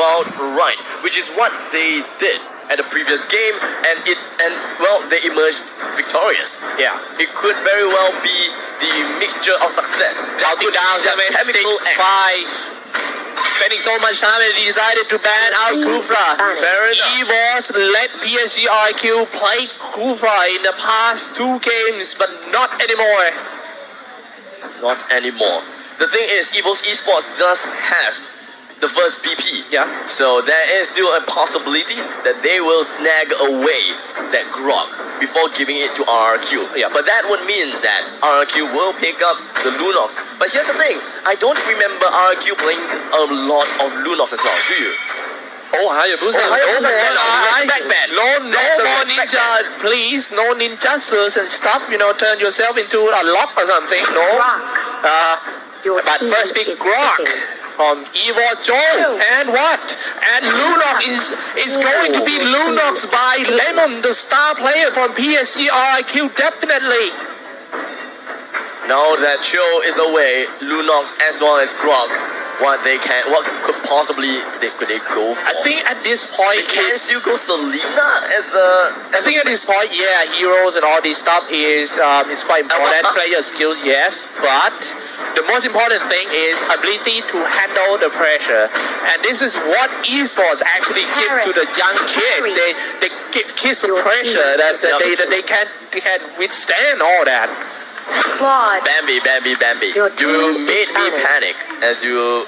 about right, which is what they did at the previous game, and they emerged victorious. Yeah. It could very well be the mixture of success. Counting down 7, 6, 5. Spending so much time and he decided to ban out Kufra. Fair enough. EVOS let PSG RQ play Kufra in the past 2 games, but not anymore. Not anymore. The thing is, EVOS Esports does have the first BP. Yeah. So there is still a possibility that they will snag away that Grok before giving it to RRQ. Yeah. But that would mean that RRQ will pick up the Lunox. But here's the thing, I don't remember RRQ playing a lot of Lunox as well, do you? Oh, how you do that? No more ninja, please. No ninjutsus and stuff. Turn yourself into a lock or something. No. But first pick Grok from EVOS Joe. And what? And Lunox is going to be Lunox by Lemon, the star player from PSG RIQ, definitely. Now that Cho is away, Lunox as well as Grok, what could possibly could they go for? I think at this point, can still go Selena as a. I think at this point, yeah, heroes and all this stuff is quite important. Player skills, yes, but the most important thing is ability to handle the pressure, and this is what esports actually give to the young kids. They give kids the pressure that they can withstand all that. Claude. Bambi. You made me panic as you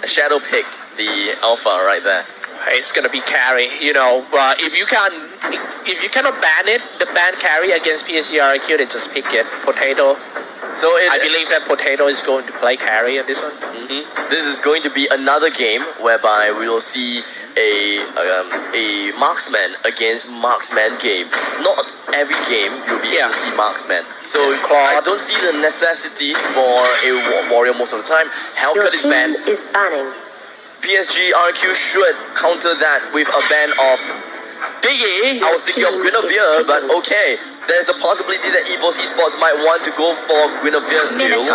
shadow picked the alpha right there. It's gonna be carry, if you cannot ban it, the ban carry against PSG RQ, then just pick it. Potato. So I believe that Potato is going to play carry in this one. This is going to be another game whereby we will see a marksman against marksman game. Not every game you'll be able to see marksman. So I don't see the necessity for a warrior most of the time. Hellcut is banned. Is banning. PSG RQ should counter that with a ban of Biggie. I was thinking of Guinevere, but okay. There's a possibility that EVOS Esports might want to go for Guinevere still.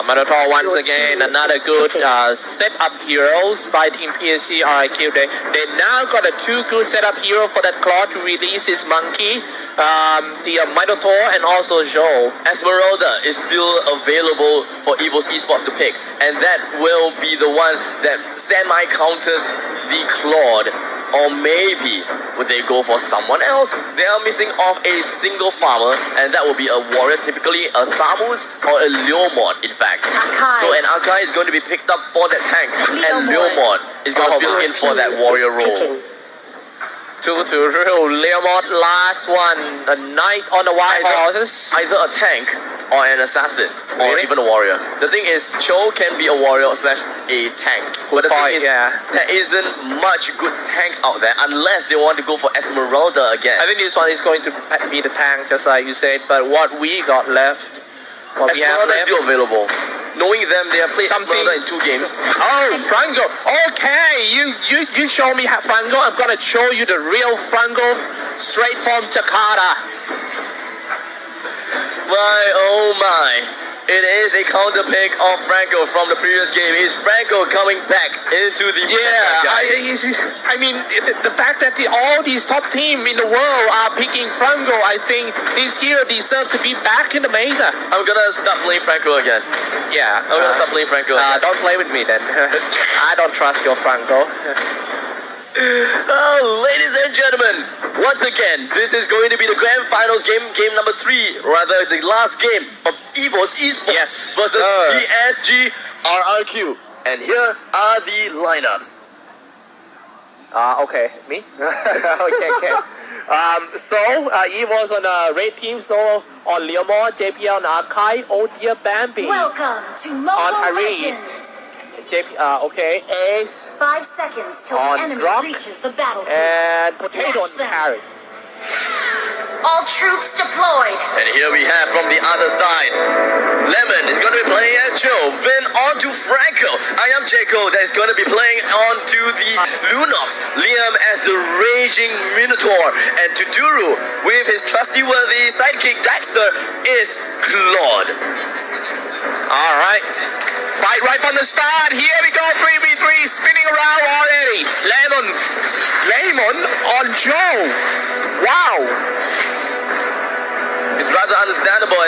Minotaur once again, another good setup heroes by Team PSG RIQ. They now got a 2 good setup hero for that claw to release his monkey, the Minotaur and also Joe. Esmeralda is still available for EVOS Esports to pick, and that will be the one that semi-counters the Claude. Or maybe would they go for someone else? They are missing off a single farmer, and that will be a warrior, typically a Thamus or a Leomord, in fact. Akai. So an Akai is going to be picked up for that tank, and Leomord is going to fill in for that warrior role. 2 to rule. Leomord, last one. A knight on the white horses. Either a tank or an assassin, or even a warrior. The thing is, Cho can be a warrior / a tank. But the thing is, there isn't much good tanks out there unless they want to go for Esmeralda again. I think this one is going to be the tank, just like you said. But what we got left, Esmeralda is still available. Knowing them, they have played Esmeralda in 2 games. Oh, Franco. Okay, you show me Franco. I'm gonna show you the real Franco, straight from Jakarta. Oh my. It is a counter pick of Franco from the previous game. Is Franco coming back into the I mean, the fact that all these top teams in the world are picking Franco, I think this hero deserves to be back in the meta. I'm gonna stop playing Franco again. Yeah. I'm gonna stop playing Franco again. Don't play with me then. I don't trust your Franco. Ladies and gentlemen, once again, this is going to be the grand finals game number 3, rather the last game of EVOS Esports versus PSG RRQ. And here are the lineups. Okay, me? okay. So EVOS on a red team, so on Leomord, JPL on Akai, Odia Bambi. Welcome to Mobile Legends. Okay, Ace. 5 seconds till the enemy reaches the battlefield. And Potato on carry. All troops deployed. And here we have from the other side, Lemon is going to be playing as Joe, then on to Franco. I am Jaco that is going to be playing on to the Lunox, Liam as the Raging Minotaur, and Tuduru with his trusty-worthy sidekick Daxter is Claude. Alright. Fight right from the start. Here we go, 3v3, spinning around already.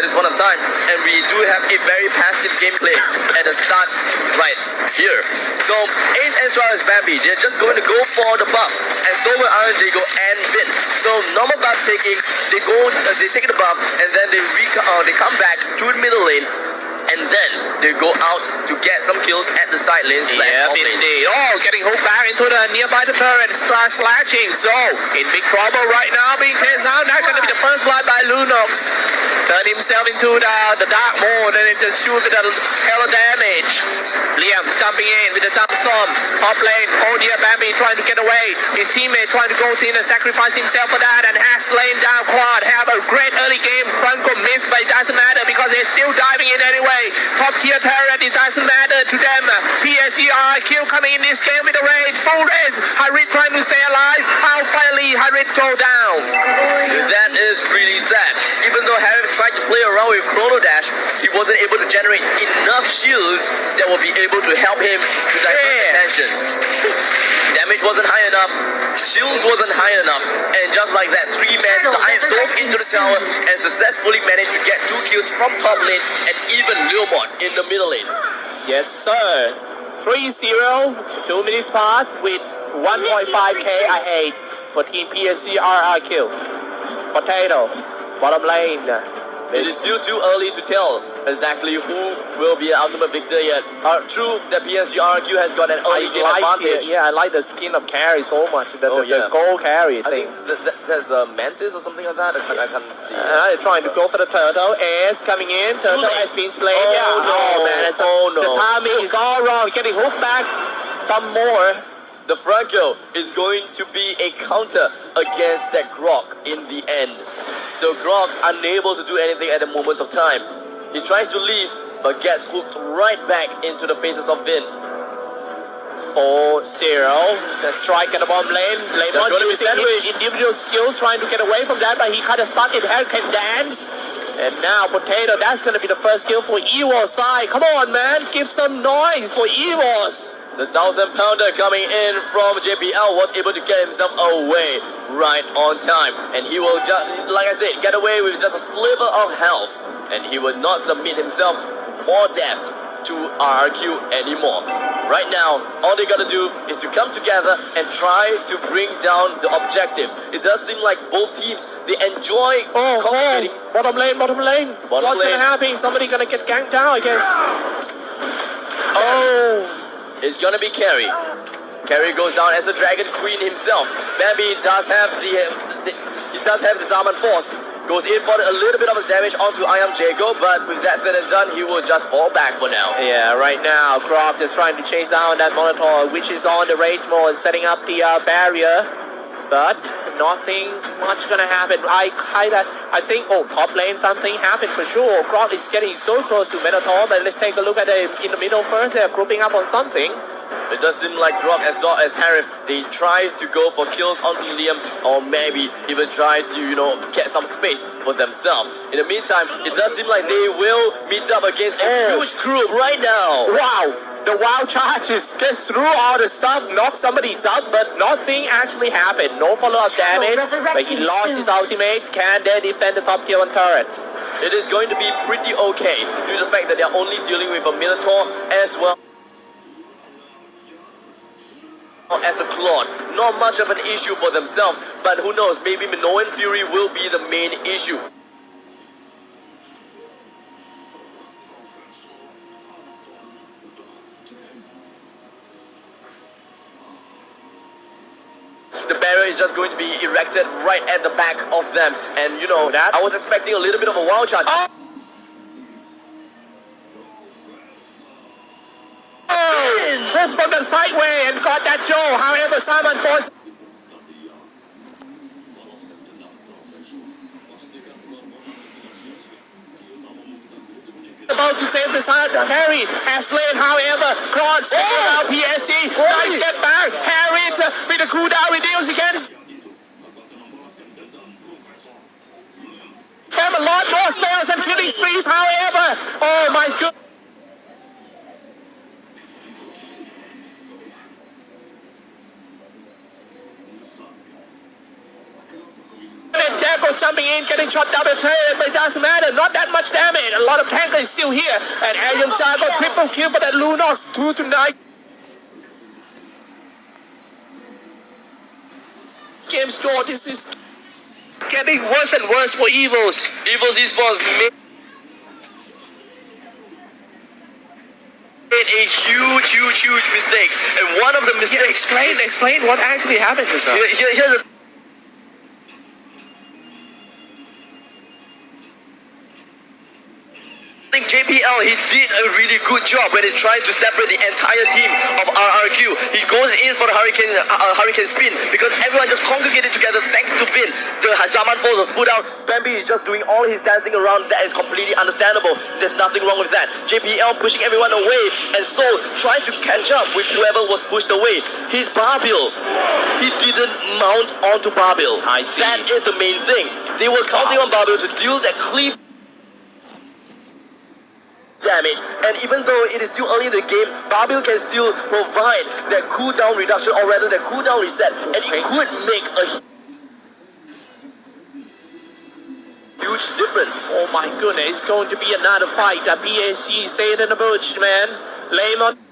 this point of time, and we do have a very passive gameplay at the start right here. So Ace as well as Bambi, they're just going to go for the buff, and so will Iron Jago and Vin. So normal buff taking, they take the buff, and then they come back to the middle lane, and then they go out to get some kills at the side lane. Yeah, indeed. Oh, getting hooked back into the nearby the turret, slashing. So, in big trouble right now, being chased out. That's going to be the first blood by Lunox. Turn himself into the dark mode, and it just shoot with a hell of damage. Liam jumping in with the jump storm. Top lane, oh dear, Bambi trying to get away. His teammate trying to go in and sacrifice himself for that, and has slain down Claude. Have a great early game. Franco missed, but it doesn't matter because they're still diving in anyway. Top tier turret, it doesn't matter to them. PSG kill coming in this game with a rage. Full rage. Harit trying to stay alive. How finally Harit go down. That is really sad. Even though Harit tried to play around with Chrono Dash, he wasn't able to generate enough shields that will be able to help him to divert attention. Damage wasn't high enough, shields wasn't high enough, and just like that, 3 men dove into the tower and successfully managed to get 2 kills from top lane and even Leomord in the middle lane. Yes, sir. 3-0, 2 minutes part with 1.5k ahead for Team PSG RRQ. Potato, bottom lane. It is still too early to tell exactly who will be the ultimate victor yet. True that PSG RQ has got an early game advantage. I like the skin of carry so much. The gold carry thing. There's a Mantis or something like that. I can't see. They're trying to go for the turtle. Ace coming in. Turtle has been slain. No. The timing is all wrong. Getting hooked back. Some more. The Franco is going to be a counter against that Grok in the end. So Grok unable to do anything at the moment of time. He tries to leave, but gets hooked right back into the faces of Vin. 4-0. The strike at the bottom lane. Lemon using his individual skills, trying to get away from that, but he kind of stuck in here, can dance. And now Potato, that's going to be the first kill for EVOS side. Come on, man, give some noise for EVOS. The 1,000-pounder coming in from JPL was able to get himself away right on time. And he will just, like I said, get away with just a sliver of health. And he will not submit himself more deaths to RRQ anymore. Right now, all they gotta do is to come together and try to bring down the objectives. It does seem like both teams, they enjoy competing. Bottom lane. What's gonna happen? Somebody gonna get ganked down, I guess. It's gonna be Carry. Carry goes down as a Dragon Queen himself. Bambi does have the Zaman Force. Goes in for a little bit of a damage onto Iron Jago, but with that said and done, he will just fall back for now. Yeah, right now, Croft is trying to chase down that Monitor, which is on the rage mode, setting up the barrier. But nothing much gonna happen. I think, top lane, something happened for sure. Croft is getting so close to Minotaur, but let's take a look at it in the middle first. They're grouping up on something. It does seem like Grok as well as Harif, they try to go for kills onto Liam, or maybe even try to, get some space for themselves. In the meantime, it does seem like they will meet up against a huge group right now. Wow! The wild charges gets through all the stuff, knock somebody out, but nothing actually happened. No follow-up damage, but he lost his ultimate. Can they defend the top tier 1 turret? It is going to be pretty okay, due to the fact that they're only dealing with a Minotaur as well as a Claude. Not much of an issue for themselves, but who knows, maybe Minoan Fury will be the main issue. The barrier is just going to be erected right at the back of them, and that I was expecting a little bit of a wild charge. From the sideway and got that Joe. However, Simon forced about to save the side. Harry has slain, however, cross out PSG. Nice get back. Harry with the cooldown reduced against. Have a lot more spells and killing sprees, however. Oh my god. Lunox jumping in, getting shot down by Taylor, but it doesn't matter. Not that much damage. A lot of tanker is still here. And Aryan Cha got triple kill for that Lunox. 2-9. Game score. This is getting worse and worse for EVOS. EVOS Esports made a huge mistake. And one of the mistakes... Explain what actually happened to them. Here's the... I think JPL, he did a really good job when he's trying to separate the entire team of RRQ. He goes in for the hurricane spin because everyone just congregated together thanks to Vin. The Hajaman force was put out. Bambi is just doing all his dancing around. That is completely understandable. There's nothing wrong with that. JPL pushing everyone away and Soul trying to catch up with whoever was pushed away. His Barbil. He didn't mount onto Barbil. I see. That is the main thing. They were counting on Barbil to deal that cleave damage, and even though it is still early in the game, Barbil can still provide that cooldown reduction, or rather that cooldown reset, and it could make a huge difference. Oh my goodness, it's going to be another fight. The PSG stayed in the bush, man. Lemon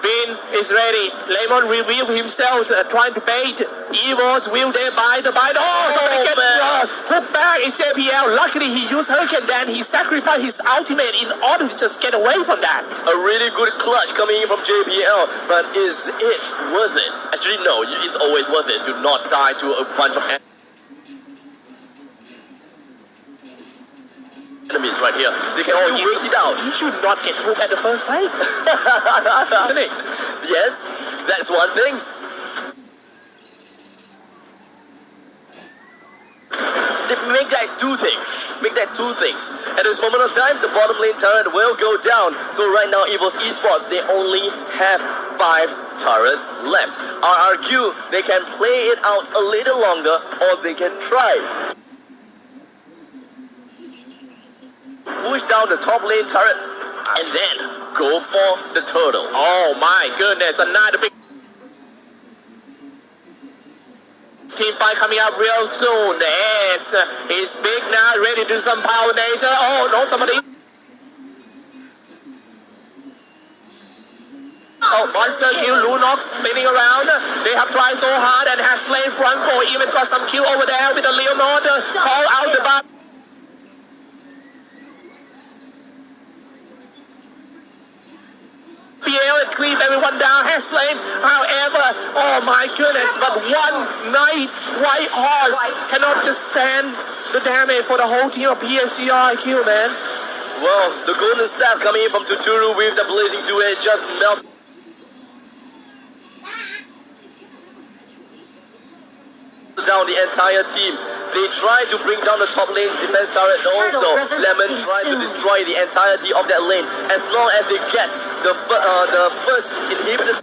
Vin is ready. Lemon revealed himself, trying to bait. EVOS will they buy the bite. Oh, somebody get hooked back. It's JPL. Luckily, he used Hurricane, then he sacrificed his ultimate in order to just get away from that. A really good clutch coming in from JPL, but is it worth it? Actually, no, it's always worth it. Do not die to a bunch of enemies right here. They can all wait it out. He should not get hooked at the first place. Isn't it? Yes, that's one thing. They make that two things. At this moment of time, the bottom lane turret will go down. So right now, EVOS Esports, they only have 5 turrets left. RRQ, they can play it out a little longer, or they can try. Push down the top lane turret, and then go for the turtle. Oh my goodness, another big team fight coming up real soon. The S is big now, ready to do some power nature. Oh no, somebody. Oh, monster kill, Lunox spinning around. They have tried so hard and has slain front four, even got some kill over there with the Leonard. Call out the bar. And cleave everyone down, has slain. However, oh my goodness, but one night white horse cannot just stand the damage for the whole team of PSG RRQ, man. Well, the golden staff coming in from Tuturu with the blazing two-edge just melted down the entire team. They tried to bring down the top lane defense turret, and also Lemon tried to destroy the entirety of that lane. As long as they get the first inhibitor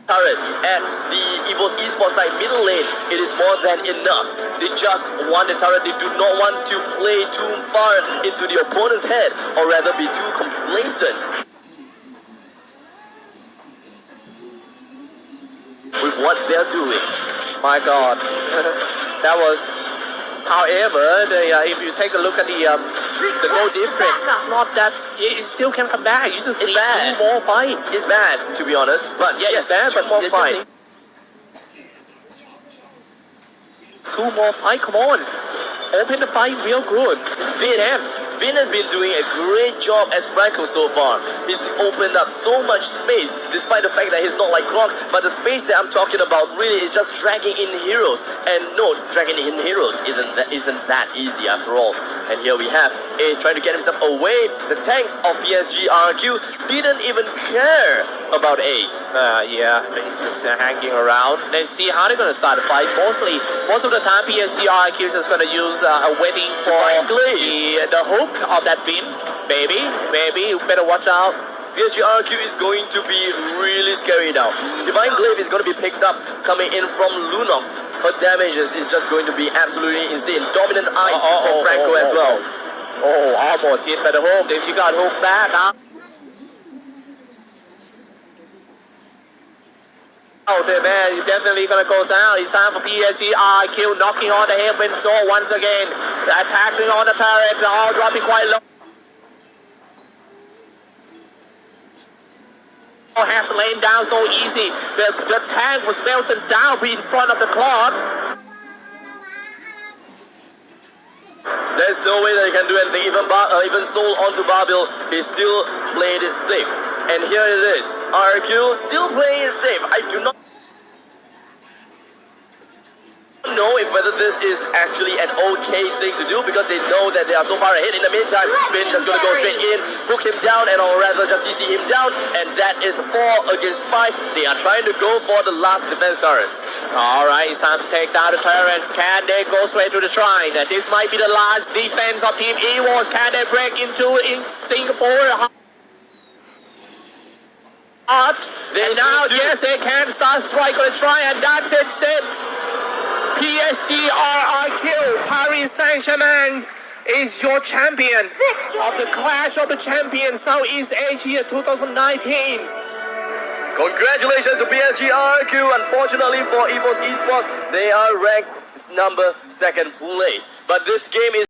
turret at the EVOS Esports side middle lane, it is more than enough. They just want the turret. They do not want to play too far into the opponent's head, or rather be too complacent with what they're doing. My God, that was. However, if you take a look at the goal difference, it's not that it still can come back. You just need 2 more fight. It's bad, to be honest, but yeah, it's bad, but more fight. 2 more fight, come on. Open the fight real good. Vin has been doing a great job as Franco so far. He's opened up so much space, despite the fact that he's not like Gronk, but the space that I'm talking about really is just dragging in heroes. And no, dragging in heroes isn't that easy after all. And here we have Ace trying to get himself away. The tanks of PSG RRQ didn't even care about Ace. Yeah, he's just hanging around. Let's see how they're going to start the fight. Most of the time, PSG RRQ is just going to use a waiting for the hook of that Vin. Maybe, you better watch out. PSG RRQ is going to be really scary now. Divine Glaive is going to be picked up coming in from Lunox. Her damages is just going to be absolutely insane. Dominant Ice for Franco as well. Oh, almost hit by the hook. If you got hooked back, Oh, the man is definitely gonna go down. It's time for PSG RQ knocking on the headwind door once again. Attacking on the turret, all dropping quite low. Has lain down so easy. The tank was melted down in front of the clock. There's no way that he can do anything. Even Soul onto Barbil, he still played it safe. And here it is. RQ still playing it safe. I do not know if whether this is actually an okay thing to do because they know that they are so far ahead. In the meantime, Bin is going to go straight in, hook him down, and or rather just CC him down, and that is 4 against 5. They are trying to go for the last defense turret. Alright, it's time to take down the turrets. Can they go straight to the shrine? This might be the last defense of Team EVOS. Can they break into in Singapore? And now, yes, they can start strike on the shrine, and that's it. PSG RIQ, Paris Saint-Germain is your champion of the Clash of the Champions Southeast Asia 2019. Congratulations to PSG RQ. Unfortunately for EVOS Esports, they are ranked number 2nd place. But this game is